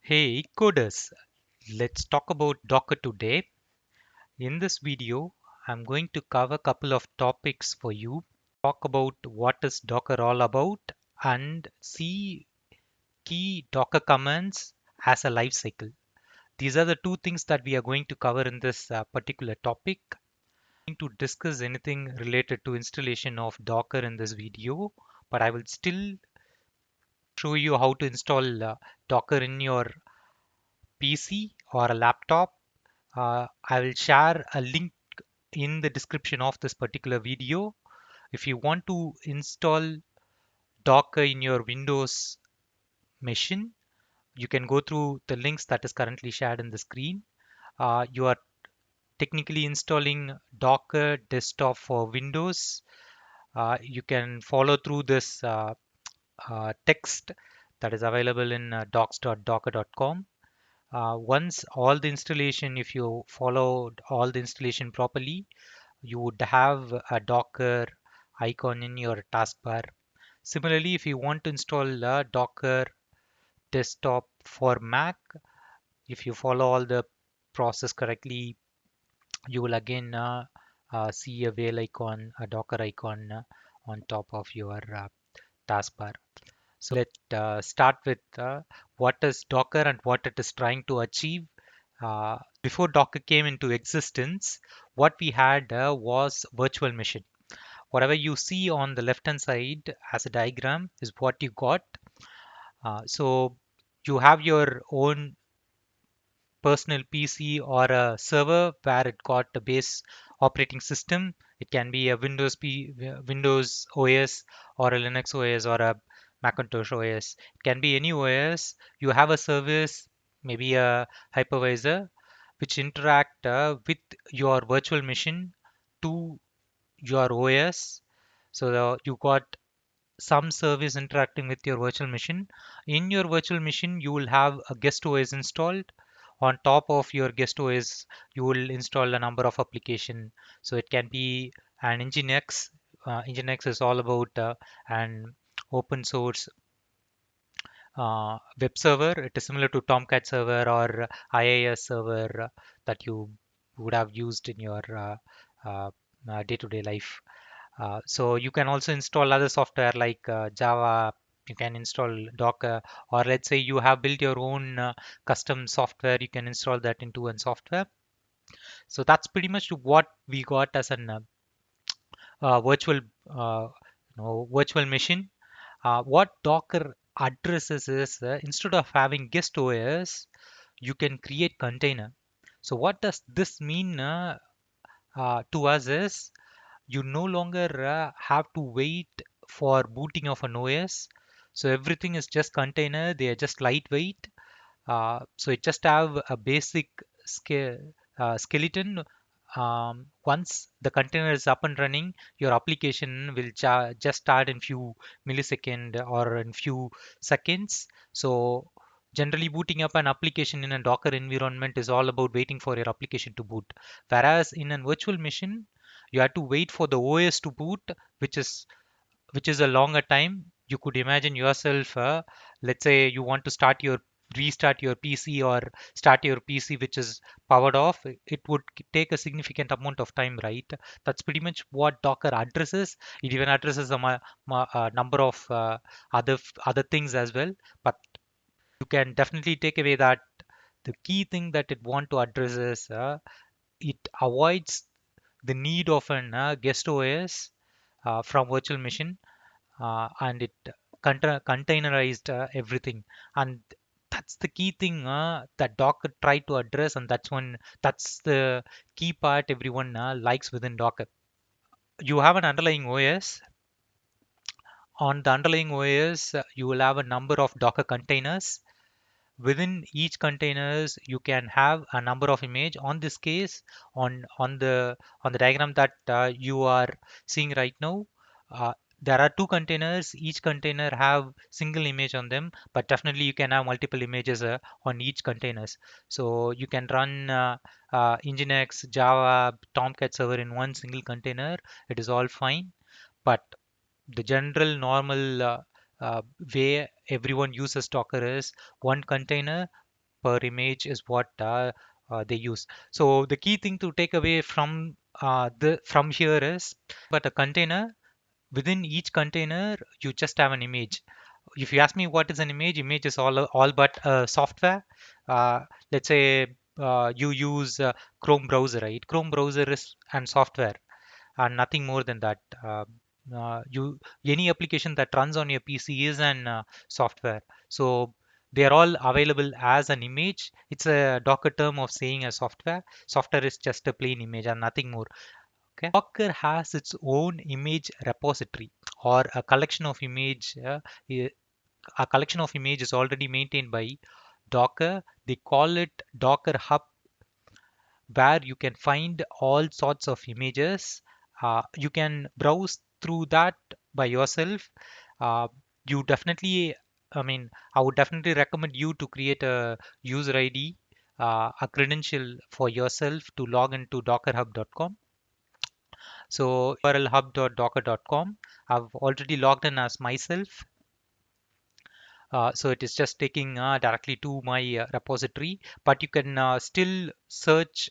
Hey coders, let's talk about Docker today. In this video, I'm going to cover a couple of topics for you. Talk about what is Docker all about and see key Docker commands as a life cycle. These are the two things that we are going to cover in this particular topic. I'm going to discuss anything related to installation of Docker in this video, but I will still show you how to install Docker in your PC or a laptop. I will share a link in the description of this particular video. If you want to install Docker in your Windows machine, you can go through the links that is currently shared in the screen. You are technically installing Docker desktop for Windows. You can follow through this text that is available in docs.docker.com. Once all the installation, if you followed all the installation properly, you would have a Docker icon in your taskbar. Similarly, if you want to install a Docker desktop for Mac, if you follow all the process correctly, you will again see a whale icon, a Docker icon on top of your taskbar. So let's start with what is Docker and what it is trying to achieve. Before Docker came into existence, what we had was virtual machine. Whatever you see on the left hand side as a diagram is what you got. So you have your own personal PC or a server where it got a base operating system. It can be a Windows OS or a Linux OS or a Macintosh OS. It can be any OS. You have a service, maybe a hypervisor, which interact with your virtual machine to your OS. So you got some service interacting with your virtual machine. In your virtual machine, you will have a guest OS installed. On top of your guest OS, you will install a number of application. So it can be an Nginx. Nginx is all about an open source web server. It is similar to Tomcat server or IIS server that you would have used in your day-to-day life. So you can also install other software like Java. You can install Docker, or let's say you have built your own custom software. You can install that into one software. So that's pretty much what we got as an virtual, virtual machine. What Docker addresses is instead of having guest OS, you can create container. So what does this mean to us is you no longer have to wait for booting of an OS. So everything is just container. They are just lightweight. So it just have a basic skeleton. Once the container is up and running, your application will just start in few millisecond or in few seconds. So generally booting up an application in a Docker environment is all about waiting for your application to boot. Whereas in a virtual machine, you have to wait for the OS to boot, which is a longer time. You could imagine yourself, let's say you want to restart your PC or start your PC which is powered off. It would take a significant amount of time, right? That's pretty much what Docker addresses. It even addresses a number of other things as well, but you can definitely take away that the key thing that it want to address is it avoids the need of an guest OS from virtual machine, and it containerized everything. And that's the key thing that Docker tried to address, and that's the key part everyone likes within Docker. You have an underlying OS. On the underlying OS, you will have a number of Docker containers. Within each containers, you can have a number of image. On this case, on the diagram that you are seeing right now, uh, there are two containers. Each container have single image on them, but definitely you can have multiple images on each containers. So you can run Nginx, Java, Tomcat server in one single container. It is all fine, but the general normal way everyone uses Docker is one container per image is what they use. So the key thing to take away from here is, but a container, within each container you just have an image. If you ask me what is an image, image is all but software. uh, let's say you use Chrome browser, right? Chrome browser is and software and nothing more than that. You Any application that runs on your PC is an software. So they are all available as an image. It's a Docker term of saying a software. Software is just a plain image and nothing more. Okay. Docker has its own image repository or a collection of image. A collection of image is already maintained by Docker. They call it Docker Hub, where you can find all sorts of images. You can browse through that by yourself. Uh, you definitely, I would definitely recommend you to create a user ID, a credential for yourself to log into dockerhub.com. So URL hub.docker.com. I've already logged in as myself. So it is just taking directly to my repository, but you can still search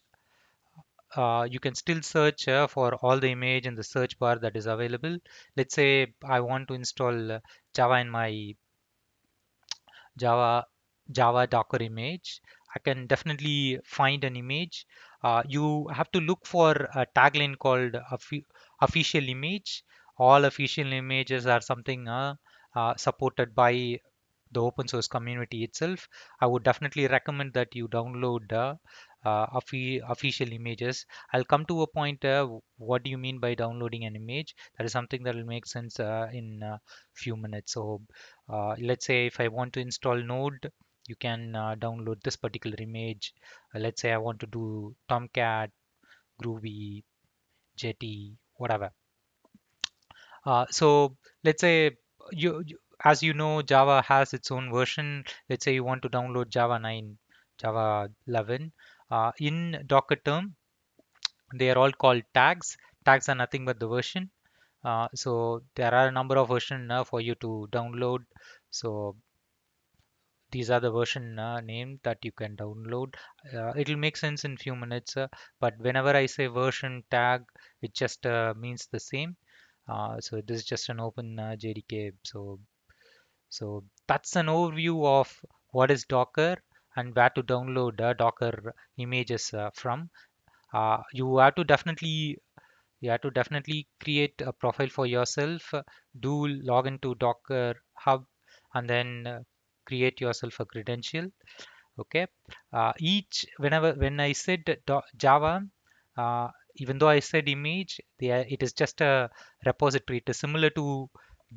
for all the image in the search bar that is available. Let's say I want to install Java in my Java Java Docker image. I can definitely find an image. You have to look for a tagline called official image. All official images are something supported by the open source community itself. I would definitely recommend that you download official images. I'll come to a point. What do you mean by downloading an image? That is something that will make sense in a few minutes. So let's say if I want to install Node, you can download this particular image. Let's say I want to do Tomcat, Groovy, Jetty, whatever. So let's say as you know, Java has its own version. Let's say you want to download Java 9, Java 11. In Docker term, they are all called tags. Tags are nothing but the version. So there are a number of versions for you to download. So these are the version name that you can download. It'll make sense in few minutes, but whenever I say version tag, it just means the same. So this is just an open JDK. So that's an overview of what is Docker and where to download Docker images from. You have to definitely create a profile for yourself. Do log into Docker Hub and then create yourself a credential. Okay. Each whenever when I said Java, uh, even though I said image, it is just a repository. It is similar to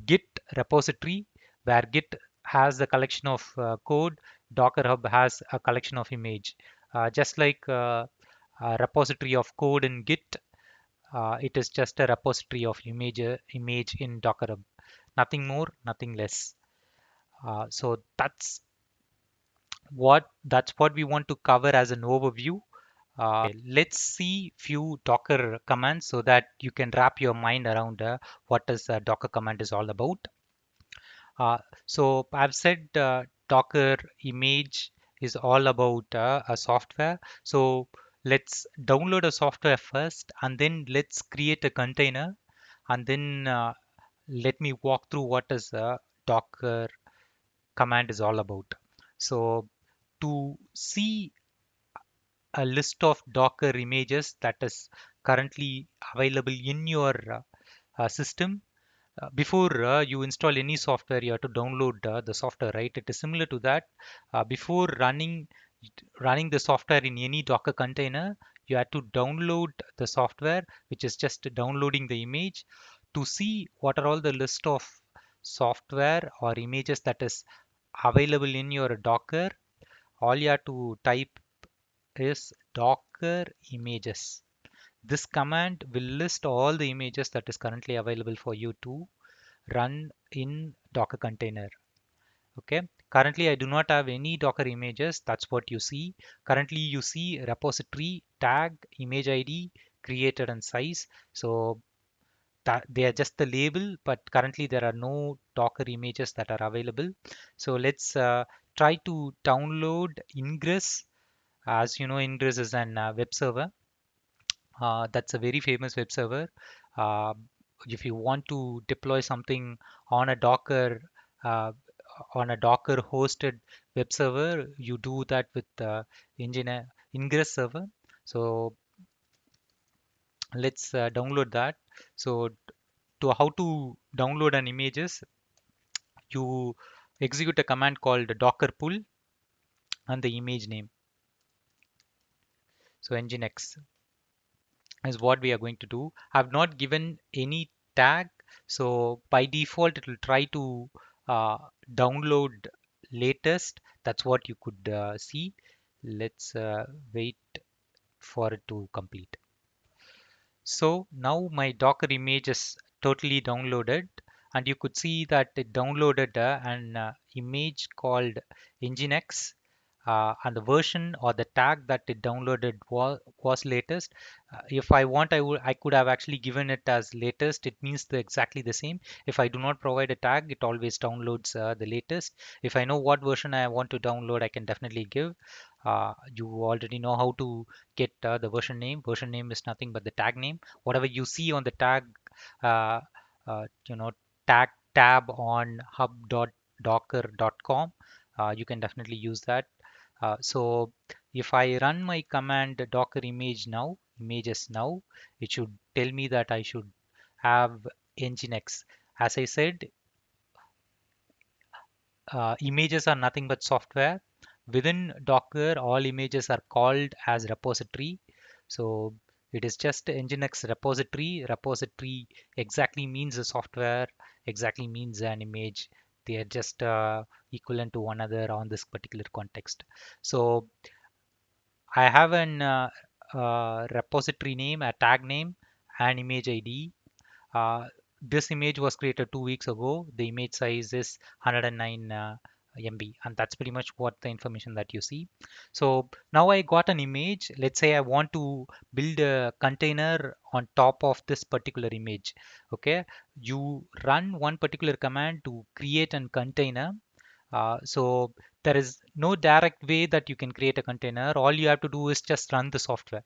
Git repository, where Git has the collection of code. Docker Hub has a collection of image. Just like a repository of code in Git, it is just a repository of image in Docker Hub. Nothing more, nothing less. So that's what we want to cover as an overview. Let's see few Docker commands so that you can wrap your mind around what is a Docker command is all about. So I've said Docker image is all about a software. So let's download a software first, and then let's create a container, and then let me walk through what is a Docker command is all about. So to see a list of Docker images that is currently available in your system. Before you install any software, you have to download the software, right? It is similar to that. Before running the software in any Docker container, you have to download the software, which is just downloading the image. To see what are all the list of software or images that is available in your Docker, all you have to type is Docker images. This command will list all the images that is currently available for you to run in Docker container. Okay. Currently, I do not have any Docker images. That's what you see. Currently, you see repository, tag, image ID, created and size. So that they are just the label, but currently there are no Docker images that are available. So let's try to download Ingress. As you know, Ingress is an web server. That's a very famous web server. Uh, if you want to deploy something on a uh, Docker hosted web server, you do that with engine Ingress server. So let's download that. So to how to download an images, you execute a command called docker pull and the image name. So nginx is what we are going to do. I've not given any tag, so by default it will try to uh, download latest. That's what you could see. Let's wait for it to complete. So now my Docker image is totally downloaded, and you could see that it downloaded an image called Nginx, and the version or the tag that it downloaded was latest. If I want, I could have actually given it as latest. It means exactly the same. If I do not provide a tag, it always downloads the latest. If I know what version I want to download, I can definitely give. You already know how to get the version name. Version name is nothing but the tag name. Whatever you see on the tag, uh, you know, tag tab on hub.docker.com, you can definitely use that. So if I run my command docker images now, it should tell me that I should have nginx. As I said, images are nothing but software. Within Docker, all images are called as repository. So it is just Nginx repository. Repository exactly means a software, exactly means an image. They are just equivalent to one another on this particular context. So I have an repository name, a tag name, an image ID. Uh, this image was created 2 weeks ago. The image size is 109 MB, and that's pretty much what the information that you see. So now I got an image. Let's say I want to build a container on top of this particular image. Okay, you run one particular command to create a container. So there is no direct way that you can create a container. All you have to do is just run the software.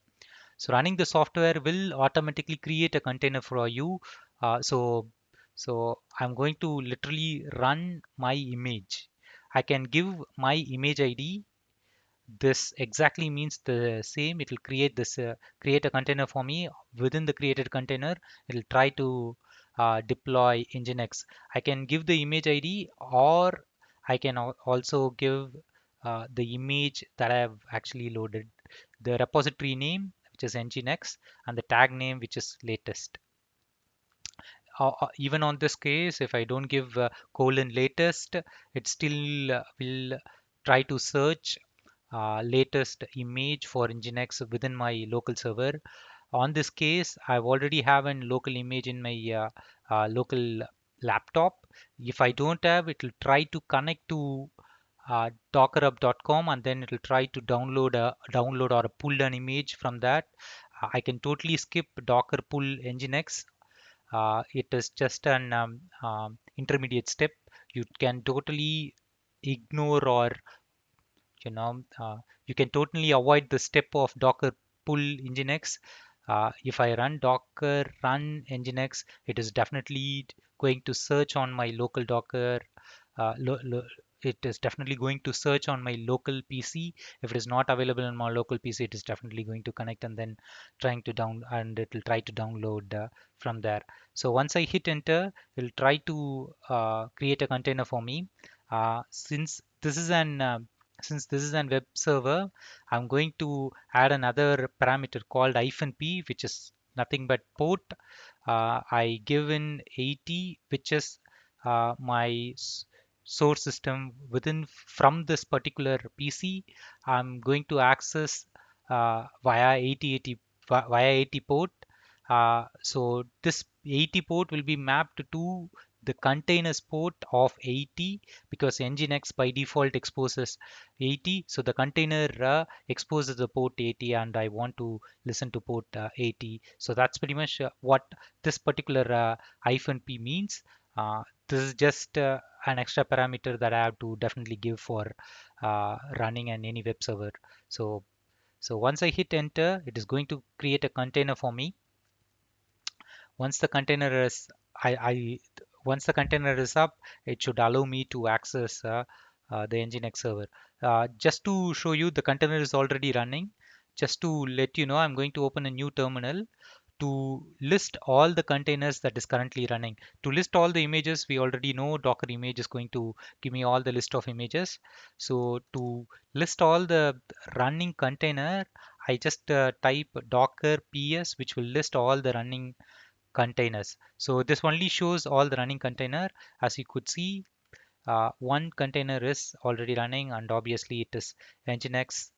So running the software will automatically create a container for you. So I'm going to literally run my image. I can give my image ID. This exactly means the same. It will create a container for me. Within the created container, it will try to deploy nginx. I can give the image ID, or I can also give the image that I have actually loaded, the repository name, which is nginx, and the tag name, which is latest. Even on this case, if I don't give colon latest, it still will try to search latest image for nginx within my local server. On this case, I've already have an local image in my local laptop. If I don't have, it will try to connect to dockerup.com, and then it will try to download or pull an image from that. I can totally skip docker pull nginx. It is just an intermediate step. You can totally ignore, or you know uh, you can totally avoid the step of docker pull nginx. If I run docker run nginx, it is definitely going to search on my local docker. It is definitely going to search on my local PC. If it is not available on my local PC, it is definitely going to connect and then trying to down and it will try to download from there. So once I hit enter, it will try to create a container for me. Since this is an web server, I'm going to add another parameter called -p, which is nothing but port. I give in 80, which is my source system within from this particular PC. I'm going to access via 8080 via 80 port. So this 80 port will be mapped to the containers port of 80, because nginx by default exposes 80. So the container exposes the port 80, and I want to listen to port 80. So that's pretty much what this particular -p means. This is just an extra parameter that I have to definitely give for running an any web server. So, so once I hit enter, it is going to create a container for me. Once the container is I once the container is up, it should allow me to access the Nginx server. Just to show you, the container is already running. Just to let you know, I'm going to open a new terminal to list all the containers that is currently running. To list all the images, we already know Docker image is going to give me all the list of images. So to list all the running container, I just type docker ps, which will list all the running containers. So this only shows all the running container. As you could see, one container is already running, and obviously it is Nginx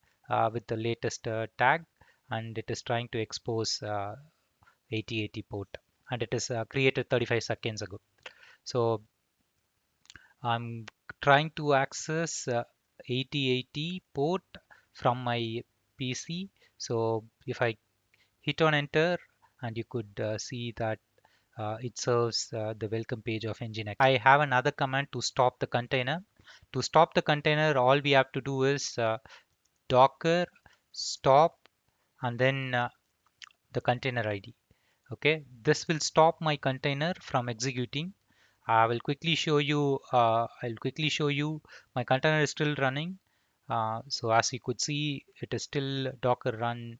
with the latest tag, and it is trying to expose 8080 port, and it is created 35 seconds ago. So I'm trying to access 8080 port from my PC. So if I hit on enter, and you could see that it serves the welcome page of Nginx. I have another command to stop the container. To stop the container, all we have to do is docker stop and then the container ID. Okay, this will stop my container from executing. I will quickly show you. I'll quickly show you my container is still running. So as you could see, it is still docker run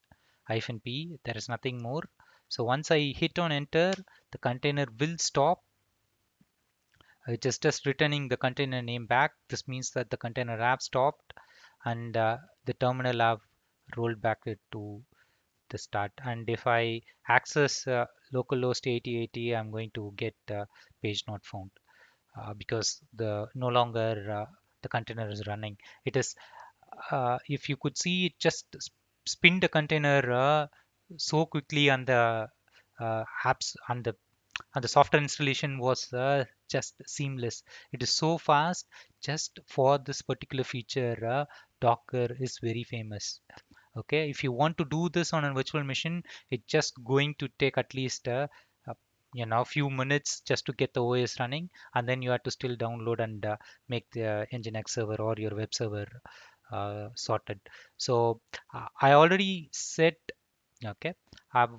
-p. There is nothing more. So once I hit on enter, the container will stop. It is just returning the container name back. This means that the container have stopped, and the terminal have rolled back it to the start. And if I access localhost 8080, I'm going to get page not found because the no longer the container is running. It is if you could see, it just spin the container so quickly, and the apps and the software installation was just seamless. It is so fast. Just for this particular feature, Docker is very famous. Okay, if you want to do this on a virtual machine, it's just going to take at least a few minutes just to get the OS running, and then you have to still download and make the Nginx server or your web server sorted. So I already said, okay, I've,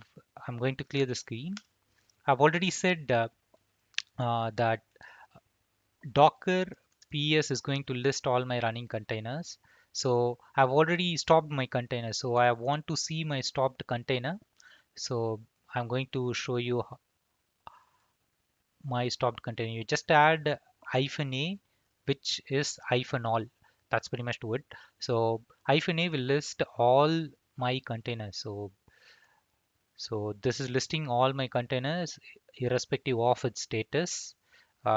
I'm going to clear the screen. I've already said that Docker PS is going to list all my running containers. So I've already stopped my container. So I want to see my stopped container. So I'm going to show you my stopped container. You just add -a, which is -all. That's pretty much to it. So -a will list all my containers. So this is listing all my containers irrespective of its status.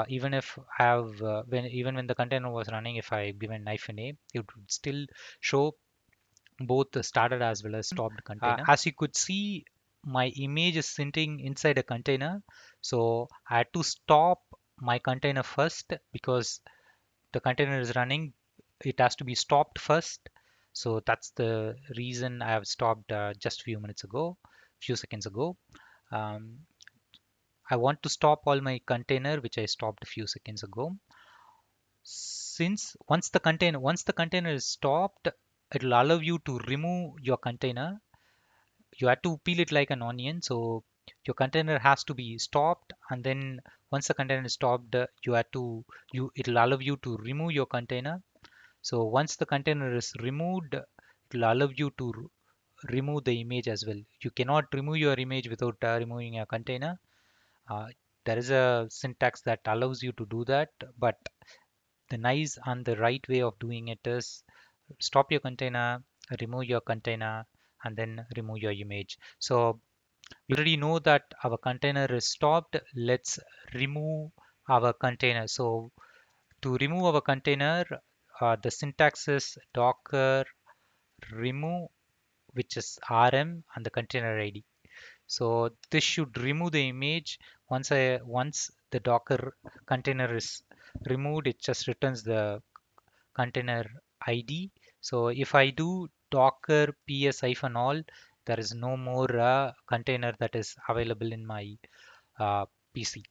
Even if I have even when the container was running, if I given -a, it would still show both the started as well as stopped container. As you could see, my image is sitting inside a container. So I had to stop my container first because the container is running. It has to be stopped first. So that's the reason I have stopped just few seconds ago. Um, I want to stop all my container, which I stopped a few seconds ago. Since once the container is stopped, it will allow you to remove your container. You have to peel it like an onion. So your container has to be stopped, and then once the container is stopped, you have to you it will allow you to remove your container. So once the container is removed, it will allow you to remove the image as well. You cannot remove your image without removing a container. Uh, there is a syntax that allows you to do that, but the nice and the right way of doing it is stop your container, remove your container, and then remove your image. So we already know that our container is stopped. Let's remove our container. So to remove our container, the syntax is docker remove, which is rm and the container ID. So this should remove the image. Once the Docker container is removed, it just returns the container ID. So if I do docker ps-all, there is no more container that is available in my PC.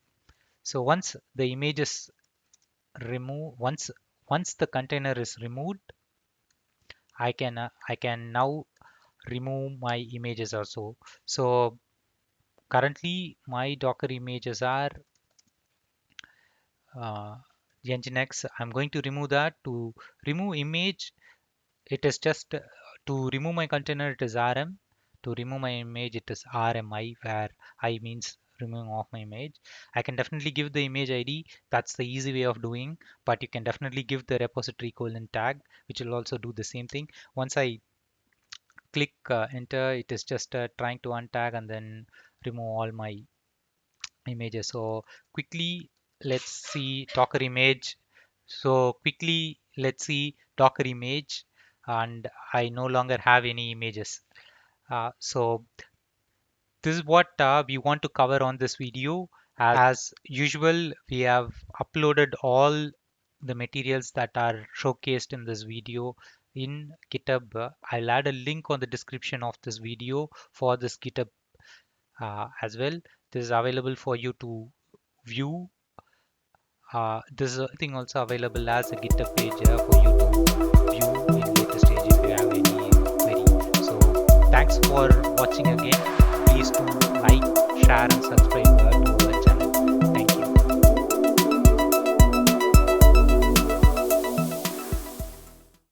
So once the image is removed, once the container is removed, I can now remove my images also. So currently my Docker images are uh, Nginx. I'm going to remove that. To remove image, it is just to remove my container, it is rm. To remove my image, it is rmi, where I means removing off my image. I can definitely give the image id. That's the easy way of doing, but you can definitely give the repository colon tag, which will also do the same thing. Once I click enter, it is just trying to untag and then remove all my images. So quickly, let's see Docker image. So quickly, let's see Docker image, and I no longer have any images. So this is what we want to cover on this video. As usual, we have uploaded all the materials that are showcased in this video in GitHub. I'll add a link on the description of this video for this GitHub as well. This is available for you to view. This is a thing also available as a GitHub page for you to view in later stage if you have any query. So thanks for watching again. Please do like, share and subscribe.